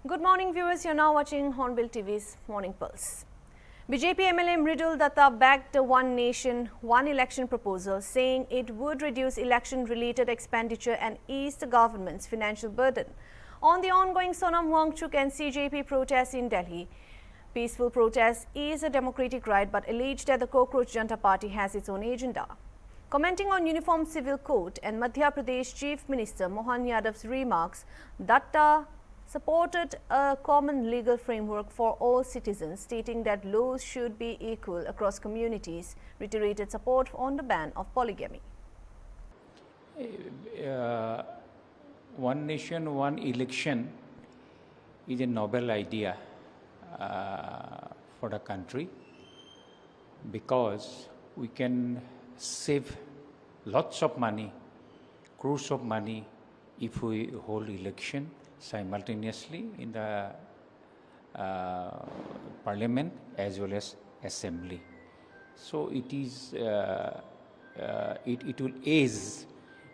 Good morning, viewers. You're now watching Hornbill TV's Morning Pulse. BJP MLA Mridul Datta backed the One Nation, One Election proposal, saying it would reduce election-related expenditure and ease the government's financial burden. On the ongoing Sonam Wangchuk and CJP protests in Delhi, peaceful protest is a democratic right but alleged that the Cockroach Janta Party has its own agenda. Commenting on Uniform Civil Code and Madhya Pradesh Chief Minister Mohan Yadav's remarks, Datta supported a common legal framework for all citizens, stating that laws should be equal across communities, reiterated support on the ban of polygamy. One nation, one election is a noble idea for the country because we can save lots of money, crores of money if we hold election simultaneously in the parliament as well as assembly. So it is it will ease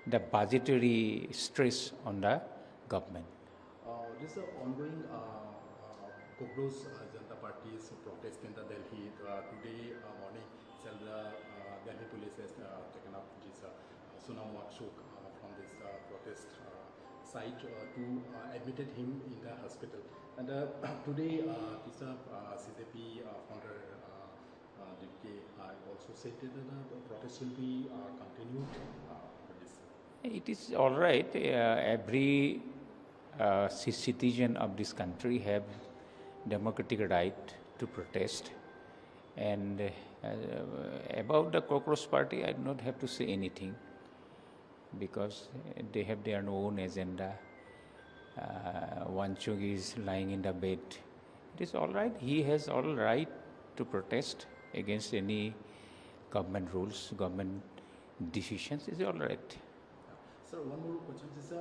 the budgetary stress on the government. This is ongoing Cockroach Janta Party's protest in the Delhi. Today morning, the Delhi police has taken up this Sonam Wangchuk from this protest site to admitted him in the hospital. And today, this CJP founder DK also said that the protest will be continued for this. It is all right. Every citizen of this country have democratic right to protest. And about the Cockroach Party, I do not have to say anything because they have their own agenda. Wangchuk is lying in the bed. It is all right. He has all right to protest against any government rules, government decisions. It's all right. Sir, one more question is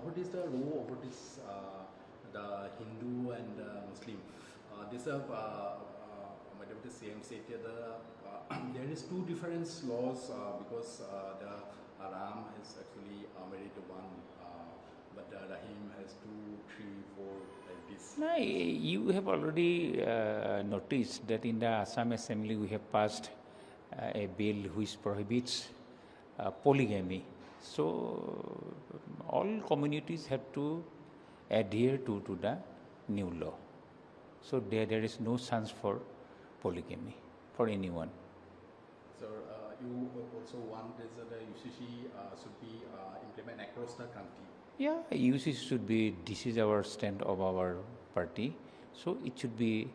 what is the law over this the Hindu and Muslim? This Madam the CM said there is two different laws because the Ram is actually married to one, but Rahim has 2, 3, 4 like this. No, you have already noticed that in the Assam Assembly we have passed a bill which prohibits polygamy. So all communities have to adhere to the new law. So there is no chance for polygamy for anyone. So you also want that the UCC should be implemented across the country? Yeah, UCC should be, this is our stand of our party. So it should be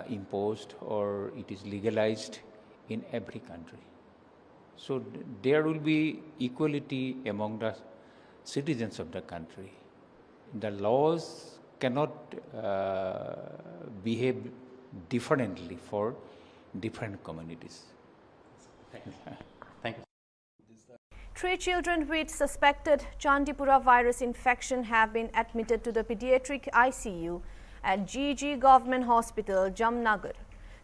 imposed or it is legalized in every country. So there will be equality among the citizens of the country. The laws cannot behave differently for different communities. Thank you. Thank you. 3 children with suspected Chandipura virus infection have been admitted to the pediatric ICU at GG Government Hospital, Jamnagar.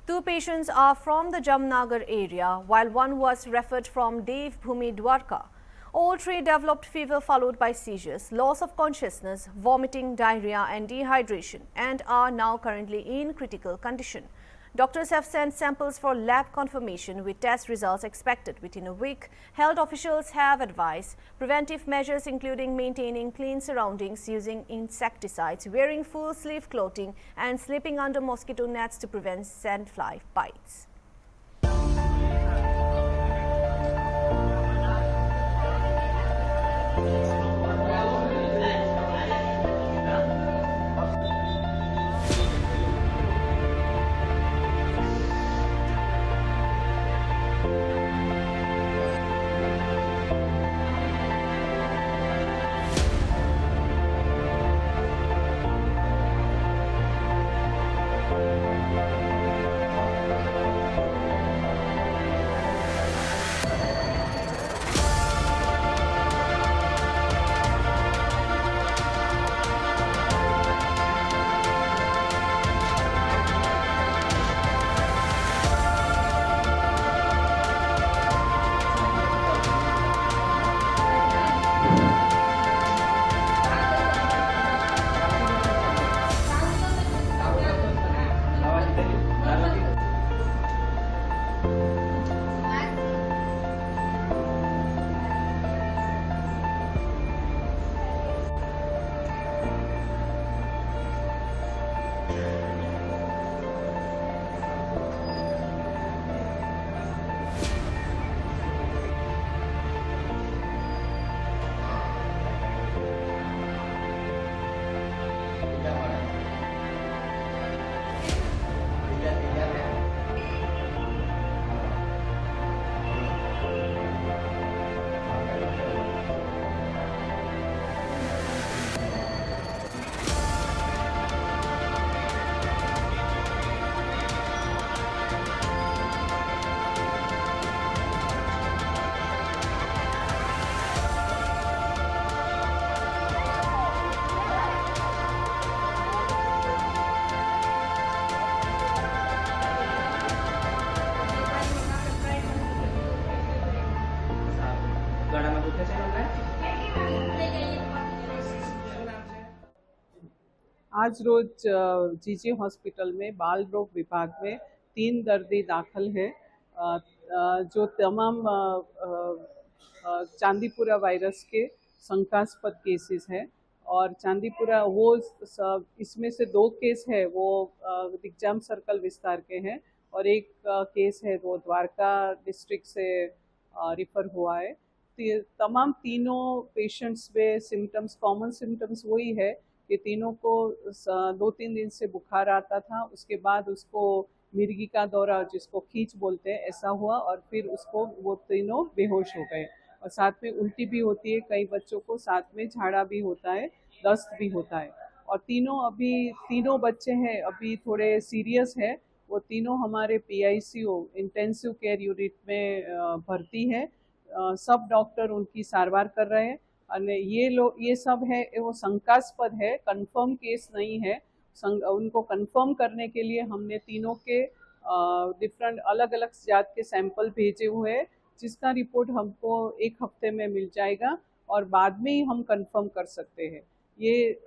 2 patients are from the Jamnagar area, while one was referred from Dev Bhumi Dwarka. All 3 developed fever followed by seizures, loss of consciousness, vomiting, diarrhea and dehydration, and are now currently in critical condition. Doctors have sent samples for lab confirmation with test results expected within a week. Health officials have advised preventive measures including maintaining clean surroundings, using insecticides, wearing full sleeve clothing and sleeping under mosquito nets to prevent sandfly bites. आज रोज जीजी hospital में बाल रोग विभाग में 3 दर्दी दाखिल है जो तमाम चांदीपुरा वायरस के शंकास्पद केसेस है। और चांदीपुरा वो इसमें से 2 केस है वो दिग्जाम सर्कल विस्तार के हैं और एक केस है वो द्वारका डिस्ट्रिक्ट से रिफर हुआ है। तमाम तीनों पेशेंट्स में सिम्टम्स, कॉमन सिम्टम्स वही है कि तीनों को 2-3 दिन से बुखार आता था, उसके बाद उसको मिर्गी का दौरा जिसको खींच बोलते हैं ऐसा हुआ और फिर उसको वो तीनों बेहोश हो गए और साथ में उल्टी भी होती है, कई बच्चों को साथ में झाड़ा भी होता है, दस्त भी होता है। और तीनों बच्चे हैं अभी थोड़े सीरियस है, वो तीनों हमारे PICU इंटेंसिव केयर यूनिट में भर्ती है। सब डॉक्टर उनकी सारवार कर रहे हैं और ये सब है वो शंकास्पद है, कंफर्म केस नहीं है। उनको कंफर्म करने के लिए हमने तीनों के डिफरेंट अलग अलग जात के सैंपल भेजे हुए हैं जिसका रिपोर्ट हमको 1 हफ्ते में मिल जाएगा और बाद में ही हम कंफर्म कर सकते हैं। ये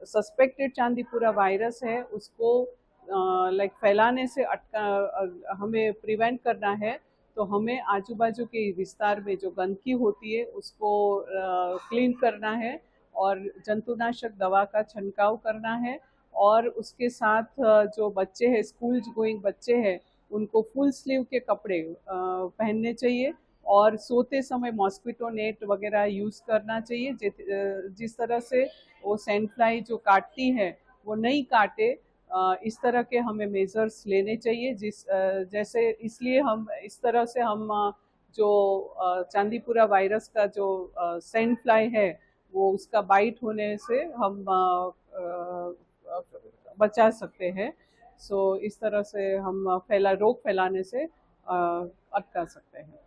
सस्पेक्टेड चांदीपुरा वायरस है, उसको फैलाने से हमें प्रिवेंट करना है तो हमें आजू बाजू के विस्तार में जो गंदगी होती है उसको क्लीन करना है और जंतुनाशक दवा का छिड़काव करना है और उसके साथ जो बच्चे हैं, स्कूल गोइंग बच्चे हैं, उनको फुल स्लीव के कपड़े पहनने चाहिए और सोते समय मॉस्किटो नेट वगैरह यूज़ करना चाहिए जिस तरह से वो सैंड फ्लाई जो काटती है वो नहीं काटे, इस तरह के हमें मेजर्स लेने चाहिए। जैसे इसलिए हम इस तरह से हम जो चांदीपुरा वायरस का जो सैंड फ्लाई है वो उसका बाइट होने से हम बचा सकते हैं। इस तरह से हम रोग फैलाने से अटका सकते हैं।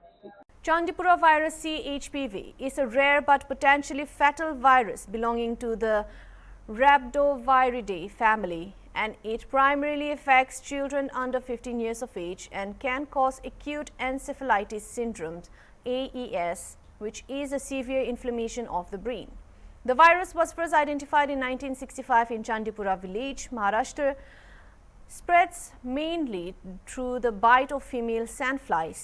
Chandipura virus CHPV is a rare but potentially fatal virus belonging to the Rhabdoviridae family, and it primarily affects children under 15 years of age and can cause acute encephalitis syndrome (AES), which is a severe inflammation of the brain. The virus was first identified in 1965 in Chandipura village, Maharashtra. Spreads mainly through the bite of female sandflies.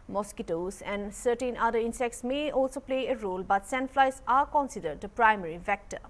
Mosquitoes and certain other insects may also play a role, but sandflies are considered the primary vector.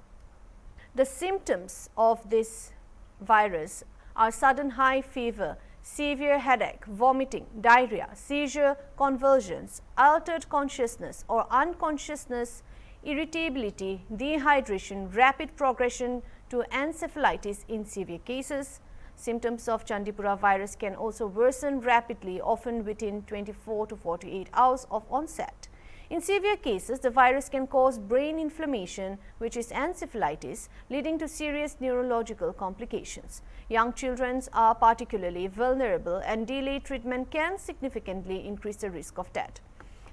The symptoms of this virus are sudden high fever, severe headache, vomiting, diarrhea, seizure, convulsions, altered consciousness or unconsciousness, irritability, dehydration, rapid progression to encephalitis in severe cases. Symptoms of Chandipura virus can also worsen rapidly, often within 24 to 48 hours of onset. In severe cases, the virus can cause brain inflammation, which is encephalitis, leading to serious neurological complications. Young children are particularly vulnerable, and delayed treatment can significantly increase the risk of death.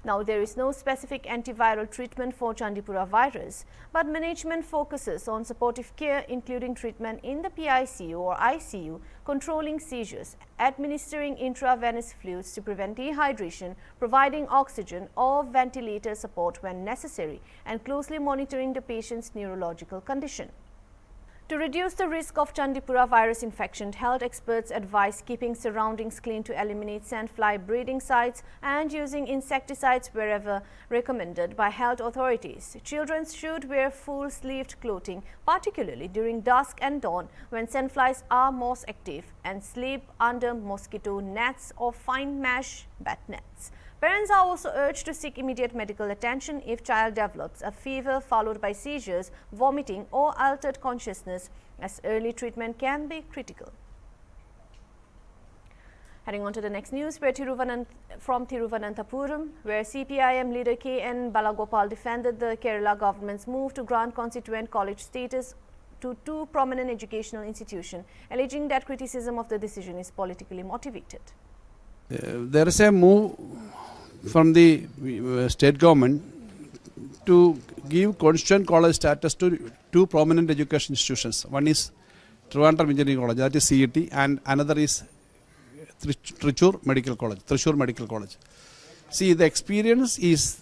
Now, there is no specific antiviral treatment for Chandipura virus, but management focuses on supportive care, including treatment in the PICU or ICU, controlling seizures, administering intravenous fluids to prevent dehydration, providing oxygen or ventilator support when necessary, and closely monitoring the patient's neurological condition. To reduce the risk of Chandipura virus infection, health experts advise keeping surroundings clean to eliminate sandfly breeding sites and using insecticides wherever recommended by health authorities. Children should wear full-sleeved clothing, particularly during dusk and dawn when sandflies are most active, and sleep under mosquito nets or fine mesh bat nets. Parents are also urged to seek immediate medical attention if child develops a fever followed by seizures, vomiting or altered consciousness, as early treatment can be critical. Heading on to the next news, from Thiruvananthapuram, where CPIM leader K.N. Balagopal defended the Kerala government's move to grant constituent college status to 2 prominent educational institutions, alleging that criticism of the decision is politically motivated. There is a move from the state government to give constituent college status to 2 prominent education institutions. One is Trivandrum Engineering College, that is CET, and another is Thrissur Medical College. See, the experience is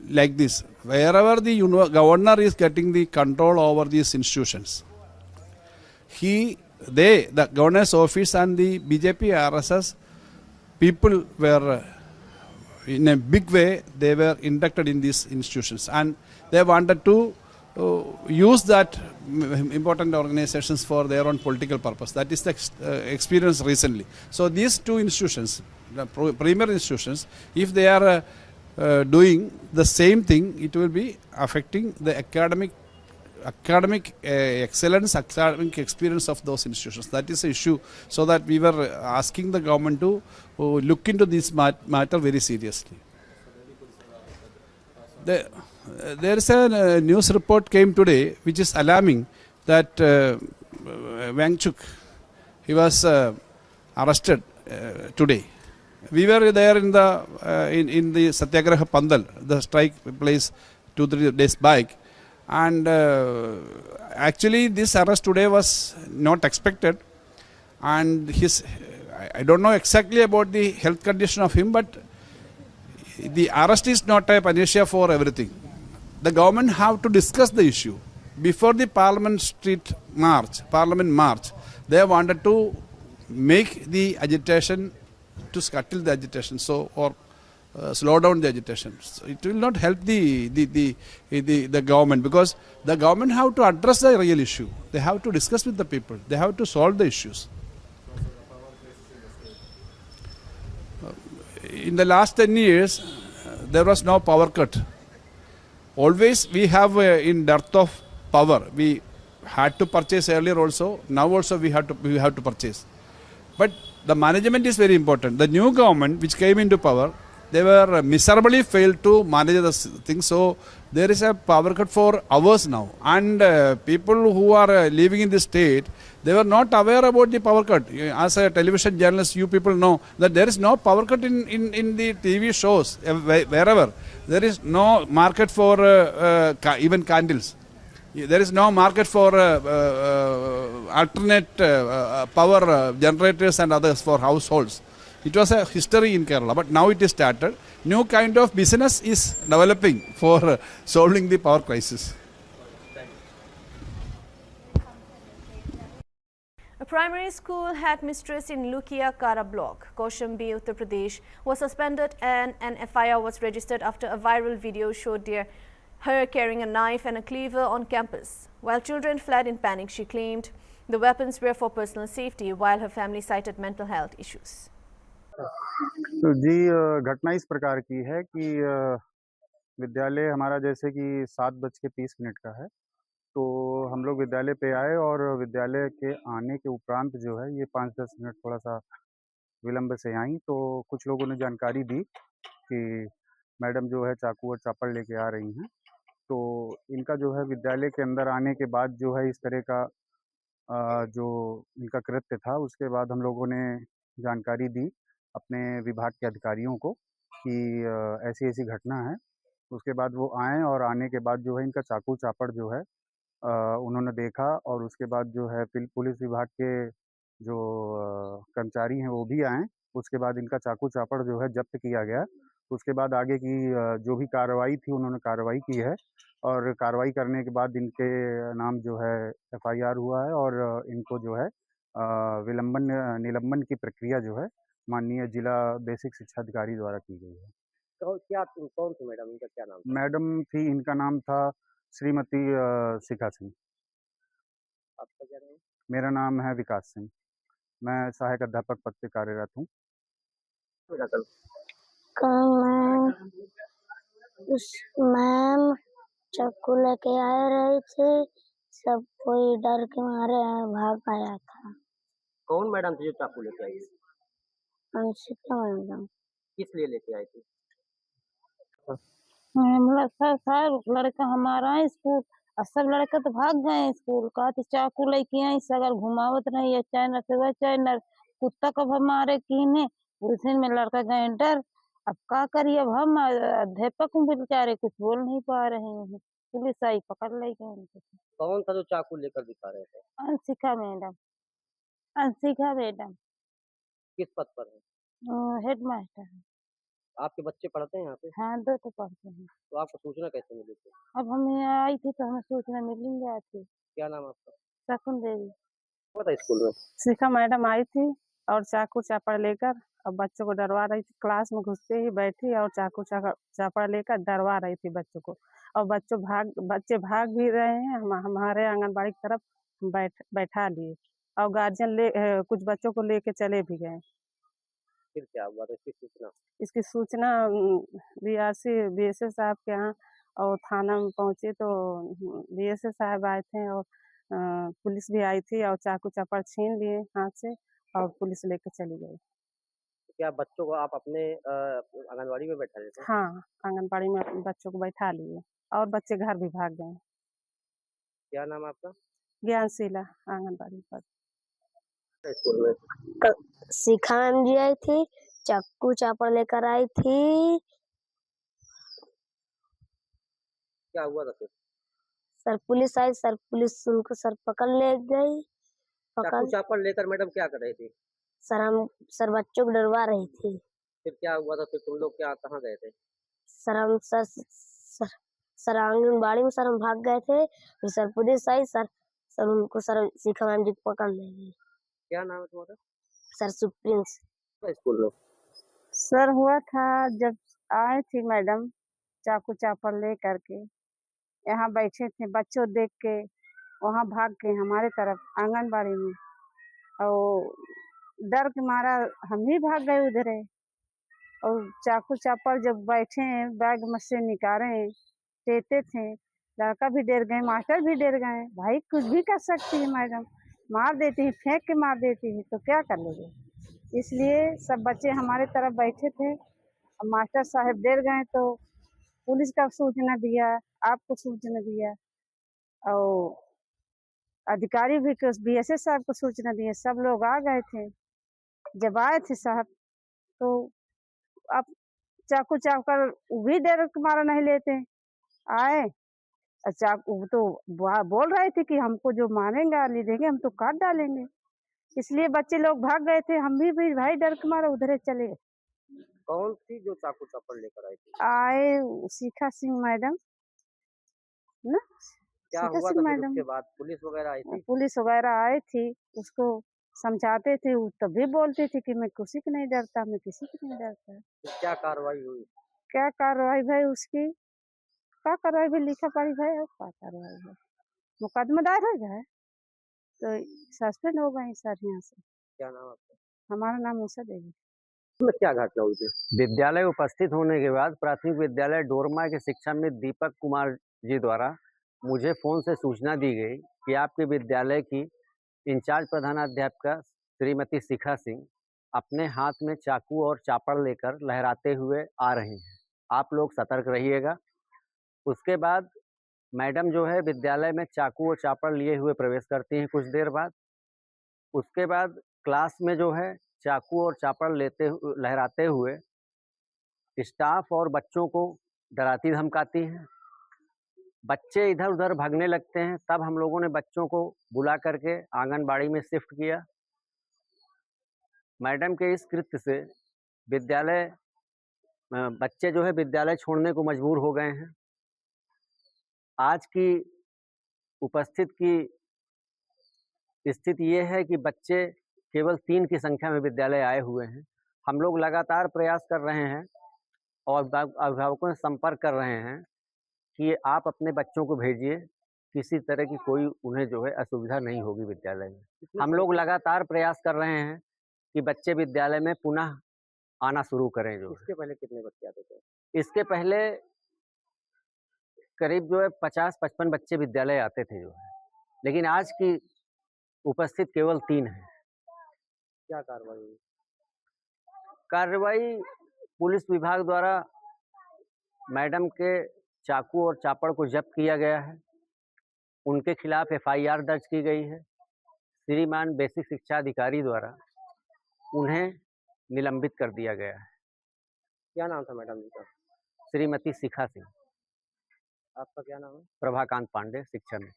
like this. wherever the governor is getting the control over these institutions, the governor's office and the BJP RSS people were in a big way, they were inducted in these institutions, and they wanted to use that important organizations for their own political purpose. That is the experience recently. So these two institutions, the premier institutions, if they are doing the same thing, it will be affecting the academic excellence, academic experience of those institutions. That is the issue. So that we were asking the government to look into this matter very seriously. There is a news report came today which is alarming that Wangchuk, he was arrested today. We were there in the Satyagraha Pandal, the strike place 2-3 days back, and actually this arrest today was not expected, and I don't know exactly about the health condition of him, but the arrest is not a panacea for everything. The government have to discuss the issue. Before the Parliament March, they wanted to make the agitation, to scuttle the agitation, or slow down the agitation. So it will not help the government, because the government have to address the real issue. They have to discuss with the people. They have to solve the issues. In the last 10 years, there was no power cut. Always we have, in dearth of power, we had to purchase earlier also. Now also we have to purchase. But the management is very important. The new government which came into power, they were miserably failed to manage the thing. So there is a power cut for hours now. And people who are living in this state, they were not aware about the power cut. As a television journalist, you people know that there is no power cut in the TV shows, wherever. There is no market for even candles. There is no market for alternate power generators and others for households. It was a history in Kerala, but now it is started. New kind of business is developing for solving the power crisis. A primary school headmistress in Lukia Kara block, Kaushambi, Uttar Pradesh, was suspended and an FIR was registered after a viral video showed her carrying a knife and a cleaver on campus. While children fled in panic, she claimed the weapons were for personal safety, while her family cited mental health issues. तो जी घटना इस प्रकार की है कि विद्यालय हमारा जैसे कि 7:30 का है, तो हम लोग विद्यालय पे आए और विद्यालय के आने के उपरांत जो है ये 5-10 मिनट थोड़ा सा विलंब से आई, तो कुछ लोगों ने जानकारी दी कि मैडम जो है चाकू और चापड़ लेके आ रही हैं। तो इनका जो है विद्यालय के अंदर आने के बाद जो है इस तरह का जो इनका कृत्य था, उसके बाद हम लोगों ने जानकारी दी अपने विभाग के अधिकारियों को कि ऐसी-ऐसी घटना है। उसके बाद वो आए और आने के बाद जो है इनका चाकू चापड़ जो है उन्होंने देखा, और उसके बाद जो है पुलिस विभाग के जो कर्मचारी हैं वो भी आए। उसके बाद इनका चाकू चापड़ जो है जब्त किया गया। उसके बाद आगे की जो भी कार्रवाई थी उन्होंने कार्रवाई की है, और कार्रवाई करने के बाद इनके नाम जो है FIR हुआ है, और इनको जो है निलंबन की प्रक्रिया जो है माननीय जिला बेसिक शिक्षा अधिकारी द्वारा की गई है। तो कौन थी मैडम, इनका क्या नाम था? मैडम थी, इनका नाम था श्रीमती शिखा सिंह। आपका क्या नाम? मेरा नाम है विकास सिंह। मैं सहायक अध्यापक पद पे कार्यरत हूँ। कल उस मैम चाकू लेके आ रहे थे, सब कोई डर के मारे भाग आया था। कौन मैडम थी जो चाकू लेके आई थी? अंशिका मैडम। किस लिए लेके आई थी? लड़का हमारा है स्कूल, और सब लड़के तो भाग गए स्कूल का, तो चाकू लेके आई, सगर घुमावत नहीं है, चाइना से वह चाइना कुत्ता कब हमारे कीने, उसी में लड़का गए डर। अब क्या करिए, अब हम अध्यापक बेचारे कुछ बोल नहीं पा रहे हैं, पुलिस आई पकड़ ले गए। कौन था जो चाकू लेकर दिखा रहे थे? अंशिका मैडम। अंशिका मैडम किस पद पर है? Head master. आपके बच्चे पढ़ते हैं यहाँ पे? हाँ, 2 तो पढ़ते हैं। तो आपको सूचना कैसे मिली थी? अब हम यहाँ आई थी तो हमें सूचना मिल ही गया थी। क्या नाम है आपका? शकुन देवी। हुआ था स्कूल में? शिखा मैडम आई थी और चाकू चापड़ लेकर और बच्चों को डरवा रही थी। क्लास में घुसते ही बैठी और चाकू चापड़ लेकर डरवा रही थी बच्चों को। और बच्चे भाग भी रहे हैं। हमारे आंगनबाड़ी की तरफ बैठा लिए और गार्जियन कुछ बच्चों को लेके चले भी गए। फिर क्या हुआ था इसकी सूचना? इसकी सूचना बीएसए साहब के यहाँ और थाना में पहुंचे तो बीएसए साहब आए थे और पुलिस भी आई थी और चाकू चापड़ छीन लिए हाथ से और पुलिस लेके चली गई। क्या बच्चों को आप अपने आंगनबाड़ी में बैठा देते हैं? हाँ, आंगनबाड़ी में अपने बच्चों को बैठा लिए और बच्चे घर भी भाग गए। क्या नाम है आपका? ज्ञानशीला आंगनबाड़ी पर। स्कूल में शिखा मैम जी आई थी, चाकू चापड़ लेकर आई थी। क्या हुआ था फिर? सर पुलिस आई, सर पुलिस उनको सर पकड़ ले गई। चाकू चापड़ लेकर मैडम क्या कर रही थी? सर बच्चों को डरवा रही थी। फिर क्या हुआ था? फिर तुम लोग क्या कहाँ गए थे? सर आंगनबाड़ी में सर हम भाग गए थे। फिर सर पुलिस आई, सर उनको सर शिखा मैम जी को पकड़ ले गई। क्या नाम है तुम्हारा? Sir supreme. स्कूल में सर हुआ था जब आए थी मैडम चाकू चापड़ ले करके, यहाँ बैठे थे, बच्चों देख के वहाँ भाग के हमारे तरफ आंगनबाड़ी में और डर के मारा हम ही भाग गए उधर। और चाकू चापड़ जब बैठे बैग में से निकाले देते थे, लड़का भी डर गए, मास्टर भी डर गए। भाई कुछ भी कर सकती है मैडम, मार देती है, फेंक के मार देती है तो क्या कर लोगे। इसलिए सब बच्चे हमारे तरफ बैठे थे और मास्टर साहब डर गए तो पुलिस का सूचना दिया, आपको सूचना दिया और अधिकारी भी बीएसए साहब को सूचना दिया। सब लोग आ गए थे। जब आए थे साहब तो अब चाकू चाकर भी डर के मारा नहीं लेते आए। चाकू तो बोल रहे थे कि हमको जो मारेंगे गाली देंगे हम तो काट डालेंगे। इसलिए बच्चे लोग भाग गए थे, हम भी भाई डर के मारे उधर चले। कौन थी जो चाकू चापड़ लेकर आई थी? आए शिखा सिंह मैडम ना। क्या शिखा हुआ सिंह था फिर मैडम, उसके बाद? पुलिस वगैरह आई थी? पुलिस वगैरह आए थी, उसको समझाते थे, वो तभी बोलती थी कि मैं किसी को नहीं डरता, मैं किसी को नहीं डरता। फिर क्या कार्रवाई हुई? क्या कार्रवाई भाई उसकी, क्या कार्रवाई भी लिखा पड़ी भाई और क्या कार्रवाई है, मुकदमा दायर हो जाए तो सस्पेंड हो गई सर यहाँ से। क्या नाम आपका? हमारा नाम उषा देवी। इसमें क्या घटना हुई थी? विद्यालय उपस्थित होने के बाद प्राथमिक विद्यालय डोरमा के शिक्षाविद दीपक कुमार जी द्वारा मुझे फ़ोन से सूचना दी गई कि आपके विद्यालय की इंचार्ज प्रधानाध्यापिका श्रीमती शिखा सिंह अपने हाथ में चाकू और चापड़ लेकर लहराते हुए आ रही हैं, आप लोग सतर्क रहिएगा। उसके बाद मैडम जो है विद्यालय में चाकू और चापड़ लिए हुए प्रवेश करती हैं कुछ देर बाद। उसके बाद क्लास में जो है चाकू और चापड़ लहराते हुए स्टाफ और बच्चों को डराती धमकाती हैं। बच्चे इधर उधर भागने लगते हैं। तब हम लोगों ने बच्चों को बुला करके आंगनबाड़ी में शिफ्ट किया। मैडम के इस कृत्य से बच्चे जो है विद्यालय छोड़ने को मजबूर हो गए हैं। आज की उपस्थित की स्थिति ये है कि बच्चे केवल 3 की संख्या में विद्यालय आए हुए हैं। हम लोग लगातार प्रयास कर रहे हैं और अभिभावकों से संपर्क कर रहे हैं कि आप अपने बच्चों को भेजिए, किसी तरह की कोई उन्हें जो है असुविधा नहीं होगी विद्यालय में। हम लोग लगातार प्रयास कर रहे हैं कि बच्चे विद्यालय में पुनः आना शुरू करें। जो इसके पहले कितने बच्चे आते थे? इसके पहले करीब जो है 50-55 बच्चे विद्यालय आते थे जो है, लेकिन आज की उपस्थित केवल 3 हैं। क्या कार्रवाई हुई? कार्रवाई पुलिस विभाग द्वारा मैडम के चाकू और चापड़ को जब्त किया गया है। उनके खिलाफ एफआईआर दर्ज की गई है। श्रीमान बेसिक शिक्षा अधिकारी द्वारा उन्हें निलंबित कर दिया गया है। क्या नाम था मैडम जी का? श्रीमती शिखा सिंह। आपका क्या नाम है? प्रभाकांत पांडे, शिक्षा में।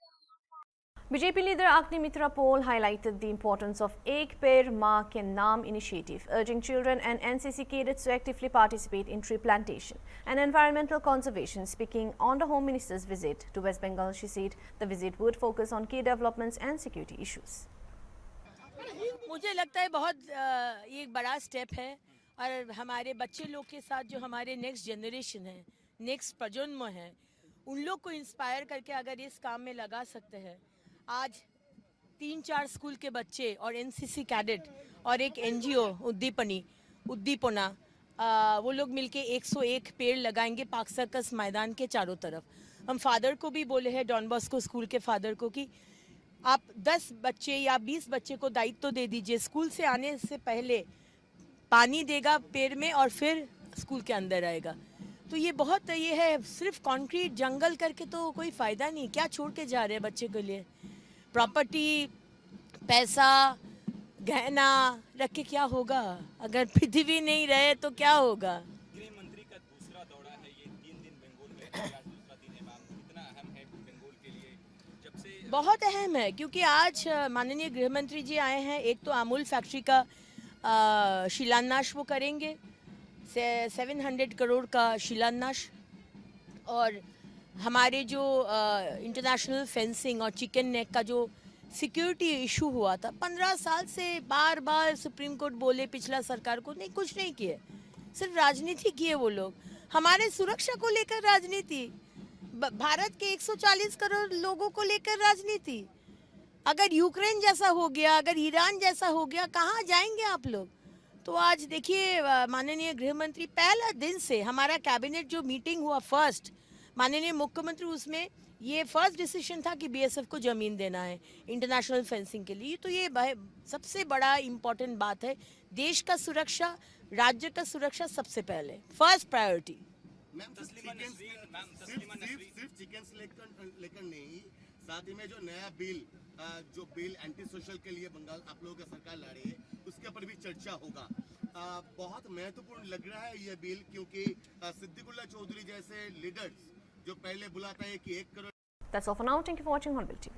BJP leader Agnimitra Paul highlighted the importance of Ek Peड़ Maa Ke Naam initiative, urging children and NCC cadets to actively participate in tree plantation and environmental conservation. Speaking on the Home Minister's visit to West Bengal, she said the visit would focus on key developments and security issues. मुझे लगता है बहुत ये एक बड़ा step है और हमारे बच्चे लोग के साथ जो हमारे नेक्स्ट जनरेशन है, नेक्स्ट प्रजन्म है, उन लोग को इंस्पायर करके अगर इस काम में लगा सकते हैं। आज 3-4 स्कूल के बच्चे और एनसीसी कैडेट और एक एनजीओ उद्दीपना वो लोग मिलके 101 पेड़ लगाएंगे पार्क सर्कस मैदान के चारों तरफ। हम फादर को भी बोले हैं, डॉन बॉस्को स्कूल के फादर को, कि आप 10 बच्चे या 20 बच्चे को दायित्व दे दीजिए, स्कूल से आने से पहले पानी देगा पेड़ में और फिर स्कूल के अंदर आएगा। तो ये बहुत ये है, सिर्फ कंक्रीट जंगल करके तो कोई फ़ायदा नहीं। क्या छोड़ के जा रहे हैं बच्चे के लिए? प्रॉपर्टी, पैसा, गहना रख के क्या होगा? अगर पृथ्वी नहीं रहे तो क्या होगा? गृह मंत्री का दूसरा दौरा है, ये 3 दिन बंगाल में है, आज दूसरा दिन है मैम। कितना अहम है बंगाल के लिए जब से? बहुत अहम है, क्योंकि आज माननीय गृह मंत्री जी आए हैं। एक तो अमूल फैक्ट्री का शिलान्यास वो करेंगे, 700 करोड़ का शिलान्यास, और हमारे जो इंटरनेशनल फेंसिंग और चिकन नेक का जो सिक्योरिटी इशू हुआ था, 15 साल से बार बार सुप्रीम कोर्ट बोले पिछला सरकार को, नहीं कुछ नहीं किए, सिर्फ राजनीति किए वो लोग। हमारे सुरक्षा को लेकर राजनीति, भारत के 140 करोड़ लोगों को लेकर राजनीति। अगर यूक्रेन जैसा हो गया, अगर ईरान जैसा हो गया, कहाँ जाएंगे आप लोग? तो आज देखिए माननीय गृह मंत्री पहला दिन से हमारा कैबिनेट जो मीटिंग हुआ फर्स्ट, माननीय मुख्यमंत्री उसमें ये फर्स्ट डिसीजन था कि बीएसएफ को ज़मीन देना है इंटरनेशनल फेंसिंग के लिए। तो ये सबसे बड़ा इम्पोर्टेंट बात है। देश का सुरक्षा, राज्य का सुरक्षा सबसे पहले, फर्स्ट प्रायोरिटी। सिर्फ चिकन लेकर नहीं, साथ ही में जो नया बिल एंटी सोशल के लिए बंगाल आप लोगों का सरकार ला रही है, उसके ऊपर भी चर्चा होगा। बहुत महत्वपूर्ण लग रहा है ये बिल, क्योंकि सिद्दीकुल्ला चौधरी जैसे लीडर्स जो पहले बुलाता है कि 1 crore. That's all for now. Thank you for watching Hornbill TV.